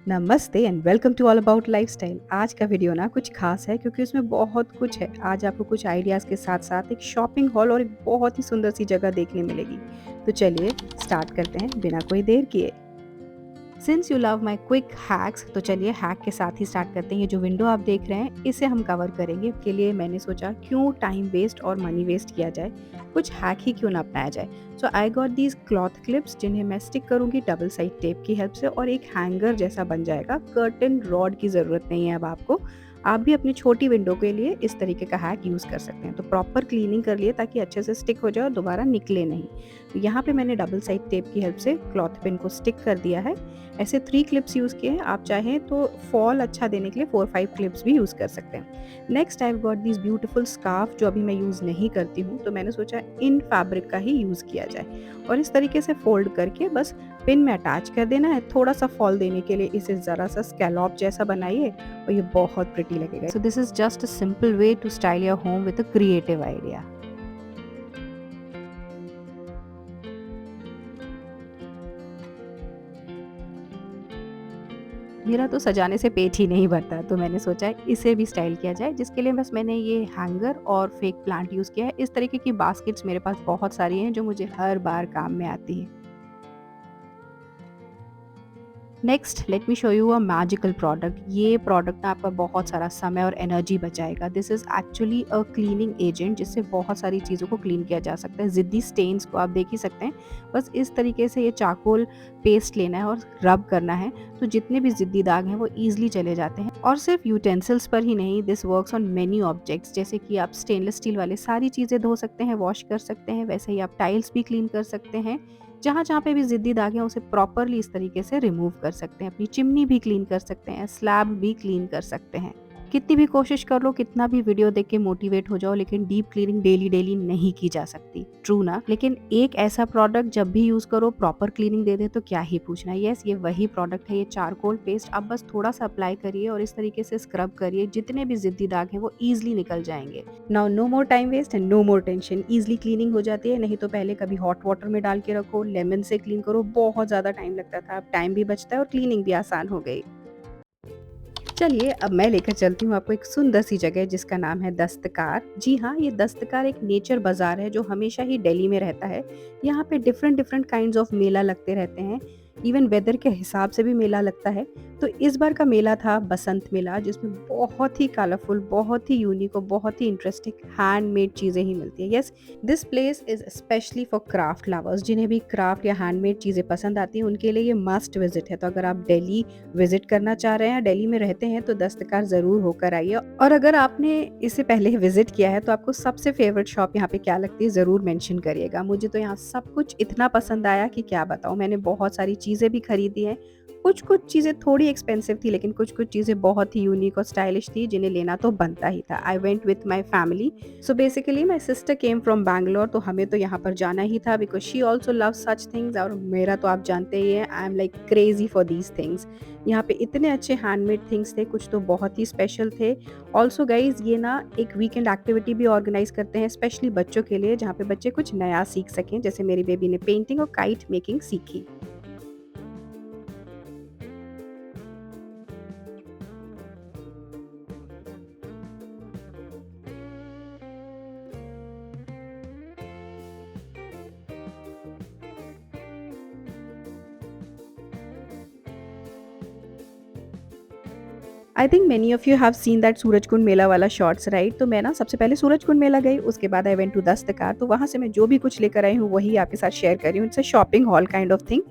नमस्ते and welcome to all about lifestyle. आज का वीडियो ना कुछ खास है क्योंकि उसमें बहुत कुछ है। आज आपको कुछ आइडियाज़ के साथ साथ एक शॉपिंग हॉल और एक बहुत ही सुंदर सी जगह देखने मिलेगी। तो चलिए स्टार्ट करते हैं बिना कोई देर किए। Since you love my quick hacks तो चलिए हैक के साथ ही स्टार्ट करते हैं। ये जो विंडो आप देख रहे हैं इसे हम कवर करेंगे। के लिए मैंने सोचा क्यों टाइम वेस्ट और मनी वेस्ट किया जाए, कुछ हैक ही क्यों ना अपनाया जाए। So I got these cloth clips जिन्हें मैं स्टिक करूंगी डबल साइड टेप की हेल्प से और एक हैंगर जैसा बन जाएगा। कर्टन रॉड की ज़रूरत नहीं है अब आपको। आप भी अपनी छोटी विंडो के लिए इस तरीके का हैक यूज़ कर सकते हैं। तो प्रॉपर क्लीनिंग कर लिए ताकि अच्छे से स्टिक हो जाए और दोबारा निकले नहीं। तो यहाँ पे मैंने डबल साइड टेप की हेल्प से क्लॉथ पिन को स्टिक कर दिया है। ऐसे 3 क्लिप्स यूज़ किए हैं। आप चाहें तो फॉल अच्छा देने के लिए 4-5 क्लिप्स भी यूज़ कर सकते हैं। Next I have got this beautiful scarf जो अभी मैं यूज़ नहीं करती हूँ, तो मैंने सोचा इन फैब्रिक का ही यूज़ किया जाए और इस तरीके से फोल्ड करके बस पिन में अटैच कर देना है। थोड़ा-सा फॉल देने के लिए इसे ज़रा-सा स्कैलॉप जैसा बनाइए और ये बहुत प्रिटी लगेगा। So this is just a simple way to style your home with a creative idea. मेरा तो सजाने से पेट ही नहीं भरता, तो मैंने सोचा इसे भी स्टाइल किया जाए, जिसके लिए बस मैंने ये हैंगर और फेक प्लांट यूज़ किया है। इस तरीके की बास्केट्स मेरे पास बहुत सारी हैं जो मुझे हर बार काम में आती हैं। Next let me show you a magical product. ये प्रोडक्ट ना आपका बहुत सारा समय और एनर्जी बचाएगा। This is actually a cleaning agent जिससे बहुत सारी चीज़ों को क्लीन किया जा सकता है। ज़िद्दी स्टेन्स को आप देख ही सकते हैं। बस इस तरीके से ये चारकोल पेस्ट लेना है और रब करना है, तो जितने भी ज़िद्दी दाग हैं वो ईज़िली चले जाते हैं। और सिर्फ यूटेंसिल्स पर ही नहीं, this works on many objects. जैसे कि आप स्टेनलेस स्टील वाले सारी चीज़ें धो सकते हैं, वॉश कर सकते हैं, वैसे ही आप टाइल्स भी क्लीन कर सकते हैं। जहाँ-जहाँ पे भी ज़िद्दी दाग हैं उसे प्रॉपरली इस तरीके से रिमूव कर सकते हैं। अपनी चिमनी भी क्लीन कर सकते हैं, स्लैब भी क्लीन कर सकते हैं। कितनी भी कोशिश कर लो, कितना भी वीडियो देख के मोटिवेट हो जाओ, लेकिन डीप क्लीनिंग डेली नहीं की जा सकती। ट्रू ना? लेकिन एक ऐसा प्रोडक्ट जब भी यूज़ करो प्रॉपर क्लीनिंग दे दे तो क्या ही पूछना। यस, ये वही प्रोडक्ट है, ये चारकोल पेस्ट। अब बस थोड़ा-सा अप्लाई करिए और इस तरीके से स्क्रब करिए, जितने भी ज़िद्दी दाग हैं वो ईज़िली निकल जाएँगे। Now no more time waste and no more tension. Easily cleaning हो जाती है। नहीं तो पहले कभी हॉट वाटर में डाल के रखो, लेमन से क्लीन करो, बहुत ज़्यादा टाइम लगता था। अब टाइम भी बचता है और क्लीनिंग भी आसान हो गई। चलिए अब मैं लेकर चलती हूँ आपको एक सुंदर सी जगह जिसका नाम है दस्तकार। जी हाँ, ये दस्तकार एक नेचर बाज़ार है जो हमेशा ही दिल्ली में रहता है। यहाँ पे डिफरेंट डिफरेंट काइंड्स ऑफ मेला लगते रहते हैं। इवन वेदर के हिसाब से भी मेला लगता है। तो इस बार का मेला था बसंत मेला, जिसमें बहुत ही कलरफुल, बहुत ही यूनिक और बहुत ही इंटरेस्टिंग हैंडमेड चीज़ें ही मिलती हैं। Yes, this place is specially for craft lovers. जिन्हें भी क्राफ्ट या हैंडमेड चीज़ें पसंद आती हैं उनके लिए ये मस्ट विजिट है। तो अगर आप दिल्ली विजिट करना चाह रहे हैं, दिल्ली में रहते हैं, तो दस्तकार ज़रूर होकर आइए। और अगर आपने इससे पहले विजिट किया है तो आपको सबसे फेवरेट शॉप यहाँ पे क्या लगती है ज़रूर मेंशन करिएगा। मुझे तो यहाँ सब कुछ इतना पसंद आया कि क्या बताऊँ। मैंने बहुत सारी चीज़ें भी खरीदी हैं। कुछ चीज़ें थोड़ी एक्सपेंसिव थी, लेकिन कुछ चीज़ें बहुत ही यूनिक और स्टाइलिश थी जिन्हें लेना तो बनता ही था। I went with my family. So basically my sister came from Bangalore, तो हमें तो यहाँ पर जाना ही था because she also love such things. और मेरा तो आप जानते ही हैं, I am like crazy for these things. यहाँ पे इतने अच्छे हैंडमेड थिंग्स थे, कुछ तो बहुत ही स्पेशल थे। ऑल्सो गाइज ये ना एक वीकेंड एक्टिविटी भी ऑर्गेनाइज करते हैं स्पेशली बच्चों के लिए, जहाँ पे बच्चे कुछ नया सीख सकें। जैसे मेरी बेबी ने पेंटिंग और काइट मेकिंग सीखी। I think many of you have seen that Surajkund मेला वाला शॉर्ट्स, राइट? तो मैं ना सबसे पहले सूरजकुंड मेला गई, उसके बाद आई वेंट टू दस्तकार। तो वहाँ से मैं जो भी कुछ लेकर आई हूँ वही आपके साथ शेयर कर रही हूँ। It's a shopping hall kind of thing.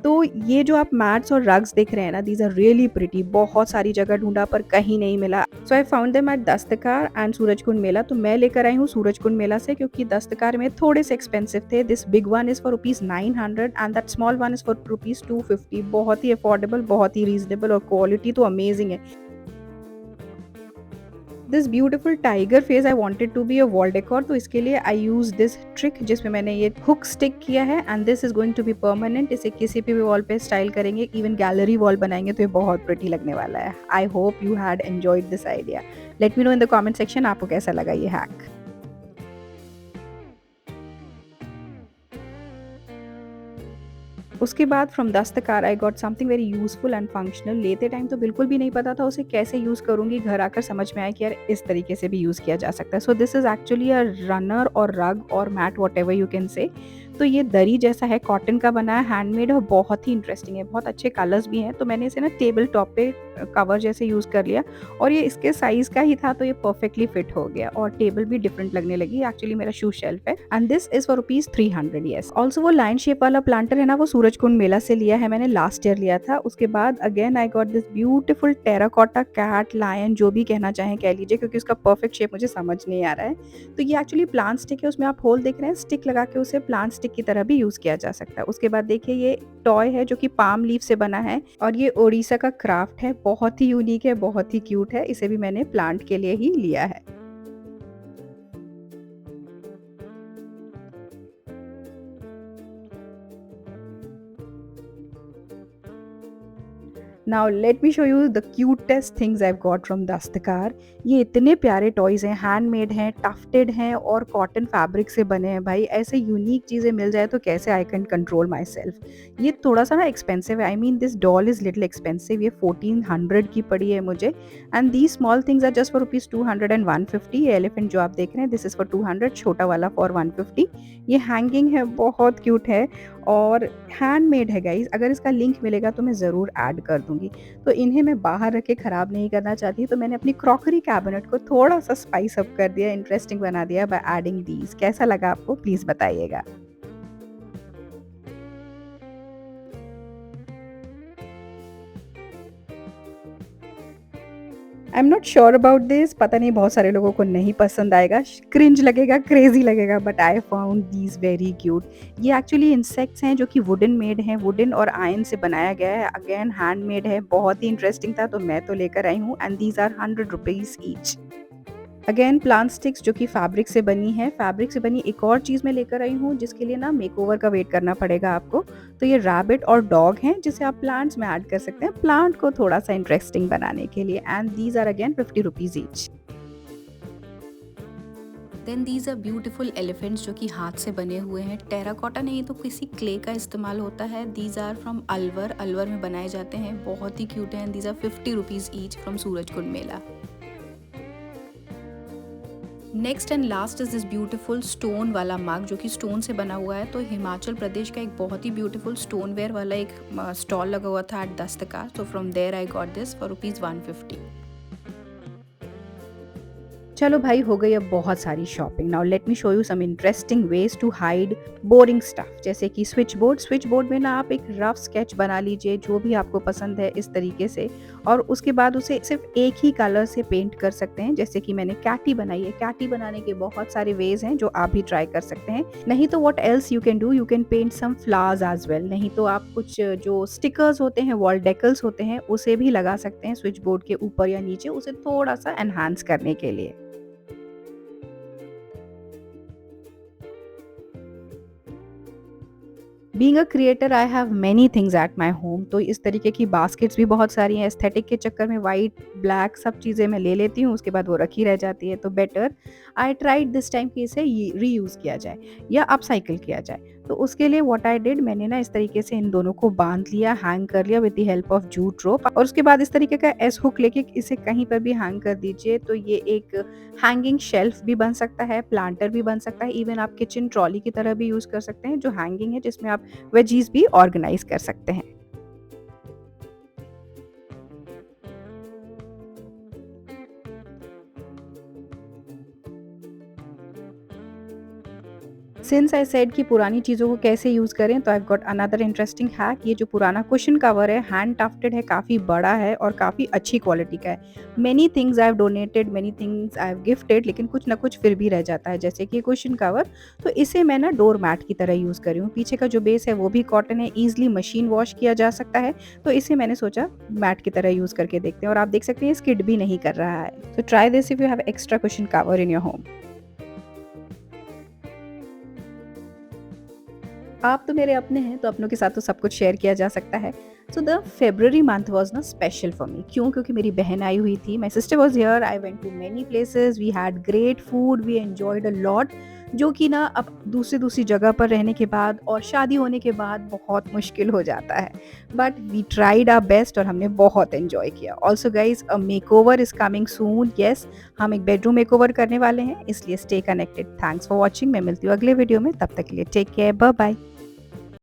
तो ये जो आप मैट्स और रग्स देख रहे हैं ना, दीज आर रियली प्रिटी। बहुत सारी जगह ढूंढा पर कहीं नहीं मिला। So I found them at Dastkar and Surajkund मेला। तो मैं लेकर आई हूँ सूरजकुंड मेला से, क्योंकि दस्तकार में थोड़े से एक्सपेंसिव थे। This big one is for ₹900 and that small one is for ₹250। बहुत ही अफोर्डेबल, बहुत ही रीजनेबल और क्वालिटी तो अमेजिंग है। This beautiful tiger face I wanted to be a wall decor, तो इसके लिए आई यूज दिस ट्रिक जिसमें मैंने ये हुक स्टिक किया है and this is going to be permanent. इसे किसी भी वॉल पे स्टाइल करेंगे, इवन गैलरी वॉल बनाएंगे तो ये बहुत प्रिटी लगने वाला है। I hope you had enjoyed this idea. Let me know in the comment section आपको कैसा लगा ये हैक। उसके बाद from Dastkar I got something very useful and functional. लेते टाइम तो बिल्कुल भी नहीं पता था उसे कैसे यूज़ करूँगी, घर आकर समझ में आया कि यार इस तरीके से भी यूज़ किया जा सकता है। सो this is actually a runner और रग और mat whatever you can say. तो ये दरी जैसा है, कॉटन का बना है, हैंडमेड है और बहुत ही इंटरेस्टिंग है, बहुत अच्छे कलर्स भी हैं। तो मैंने इसे ना टेबल टॉप पे कवर जैसे यूज़ कर लिया और ये इसके साइज़ का ही था तो ये परफेक्टली फिट हो गया और टेबल भी डिफरेंट लगने लगी। एक्चुअली मेरा शू शेल्फ है and this is for rupees 300 yes. Also वो लाइन शेप वाला प्लांटर है ना, वो सूरजकुंड मेला से लिया है मैंने, लास्ट ईयर लिया था। उसके बाद again I got this beautiful terracotta cat, lion जो भी कहना चाहें कह लीजिए, क्योंकि उसका परफेक्ट शेप मुझे समझ नहीं आ रहा है। तो ये एक्चुअली प्लांट स्टिक है, उसमें आप होल देख रहे हैं, स्टिक लगा के उसे प्लांट स्टिक की तरह भी यूज़ किया जा सकता है। उसके बाद देखिए ये टॉय है जो कि पाम लीफ से बना है और ये ओडिशा का क्राफ्ट है, बहुत ही यूनिक है, बहुत ही क्यूट है। इसे भी मैंने प्लांट के लिए ही लिया है। Now let me show you the cutest things I got from Dastkar. ये इतने प्यारे टॉयज़ हैं, हैंडमेड हैं, टफ्टेड हैं और कॉटन फैब्रिक से बने हैं। भाई ऐसे यूनिक चीज़ें मिल जाए तो कैसे I can control myself. ये थोड़ा सा ना एक्सपेंसिव है, I mean this doll is little expensive. ये 1400 की पड़ी है मुझे and these small things are just for rupees 200 and 150। ये एलिफेंट जो आप देख रहे हैं दिस इज़ फॉर 200, छोटा वाला फॉर 150। ये हैंगिंग है, बहुत क्यूट है और हैंडमेड है गाइज़। अगर इसका लिंक मिलेगा तो मैं ज़रूर ऐड कर दूँगी। तो इन्हें मैं बाहर रख के ख़राब नहीं करना चाहती, तो मैंने अपनी क्रॉकरी कैबिनेट को थोड़ा-सा स्पाइस अप कर दिया, इंटरेस्टिंग बना दिया बाय एडिंग दीज़। कैसा लगा आपको प्लीज़ बताइएगा? I am not sure about this, पता नहीं बहुत सारे लोगों को नहीं पसंद आएगा, क्रिंज लगेगा, क्रेज़ी लगेगा, but I found these very cute. ये एक्चुअली इंसेक्ट्स हैं जो कि वुडन मेड हैं, वुडन और आयरन से बनाया गया है, अगेन हैंडमेड है, बहुत ही इंटरेस्टिंग था तो मैं तो लेकर आई हूँ and these are 100 rupees each. Again plant sticks जो कि फैब्रिक से बनी है, फैब्रिक से बनी एक और चीज़ मैं लेकर आई हूँ जिसके लिए ना मेकओवर का वेट करना पड़ेगा आपको। तो ये रैबिट और डॉग हैं जिसे आप प्लांट्स में ऐड कर सकते हैं, प्लांट को थोड़ा-सा इंटरेस्टिंग बनाने के लिए and these are again 50 rupees each. Then these are beautiful elephants जो कि हाथ से बने हुए हैं, टेराकोटा नहीं तो किसी क्ले का इस्तेमाल होता है। These are from Alwar, Alwar में बनाए जाते हैं, बहुत ही क्यूट हैं। These are 50 rupees each from Surajkund Mela. Next and last is this beautiful stone वाला मग जो कि स्टोन से बना हुआ है। तो हिमाचल प्रदेश का एक बहुत ही ब्यूटीफुल स्टोन वेयर वाला एक स्टॉल लगा हुआ था एट दस्तकार, तो from there I got this for rupees 150। चलो भाई हो गई अब बहुत सारी shopping. Now let me show you some interesting ways to hide boring stuff, जैसे कि स्विच बोर्ड में ना आप एक रफ स्केच बना लीजिए जो भी आपको पसंद है इस तरीके से, और उसके बाद उसे सिर्फ एक ही कलर से पेंट कर सकते हैं, जैसे कि मैंने कैटी बनाई है। कैटी बनाने के बहुत सारे वेज हैं जो आप भी ट्राई कर सकते हैं। नहीं तो what else you can do, you can paint some flowers as well. नहीं तो आप कुछ जो स्टिकर्स होते हैं, वॉल डेकल्स होते हैं, उसे भी लगा सकते हैं स्विच बोर्ड के ऊपर या नीचे, उसे थोड़ा सा एनहांस करने के लिए। Being a creator I have many things at my home. तो इस तरीके की बास्केट्स भी बहुत सारी हैं। एस्थेटिक के चक्कर में वाइट ब्लैक सब चीज़ें मैं ले लेती हूँ, उसके बाद वो रखी रह जाती है। तो better I tried this time कि इसे रीयूज़ किया जाए या अपसाइकिल किया जाए। तो उसके लिए व्हाट आई डिड, मैंने ना इस तरीके से इन दोनों को बांध लिया, हैंग कर लिया with the help of jute rope, और उसके बाद इस तरीके का एस हुक लेके इसे कहीं पर भी हैंग कर दीजिए। तो ये एक हैंगिंग शेल्फ भी बन सकता है, प्लांटर भी बन सकता है, इवन आप किचन ट्रॉली की तरह भी यूज़ कर सकते हैं जो हैंगिंग है, जिसमें आप वेजीज भी ऑर्गेनाइज कर सकते हैं। सिंस आई सेड कि पुरानी चीज़ों को कैसे यूज़ करें, तो I got another interesting hack. ये जो पुराना कुशन कवर है, हैंड टफ्टेड है, काफ़ी बड़ा है और काफ़ी अच्छी क्वालिटी का है। Many things I have donated, many things I have gifted, लेकिन कुछ ना कुछ फिर भी रह जाता है, जैसे कि कुशन कवर। तो इसे मैं ना डोर मैट की तरह यूज़ कर रही हूँ। पीछे का जो बेस है वो भी कॉटन है, ईजिली मशीन वॉश किया जा सकता है। तो इसे मैंने सोचा मैट की तरह यूज़ करके देखते हैं, और आप देख सकते हैं स्किड भी नहीं कर रहा है। तो try this if you have extra cushion cover in your home. आप तो मेरे अपने हैं, तो अपनों के साथ तो सब कुछ शेयर किया जा सकता है। So the February month was ना स्पेशल फॉर मी। क्यों? क्योंकि मेरी बहन आई हुई थी, my sister was here, I went to many places, we had great food, we enjoyed a lot. जो कि ना अब दूसरी-दूसरी जगह पर रहने के बाद और शादी होने के बाद बहुत मुश्किल हो जाता है। But we tried our best और हमने बहुत एन्जॉय किया। Also guys a makeover is coming soon. Yes, हम एक बेडरूम मेकओवर करने वाले हैं, इसलिए stay connected. Thanks for watching. मैं मिलती हूँ अगले वीडियो में, तब तक के लिए टेक केयर, बाय बाय।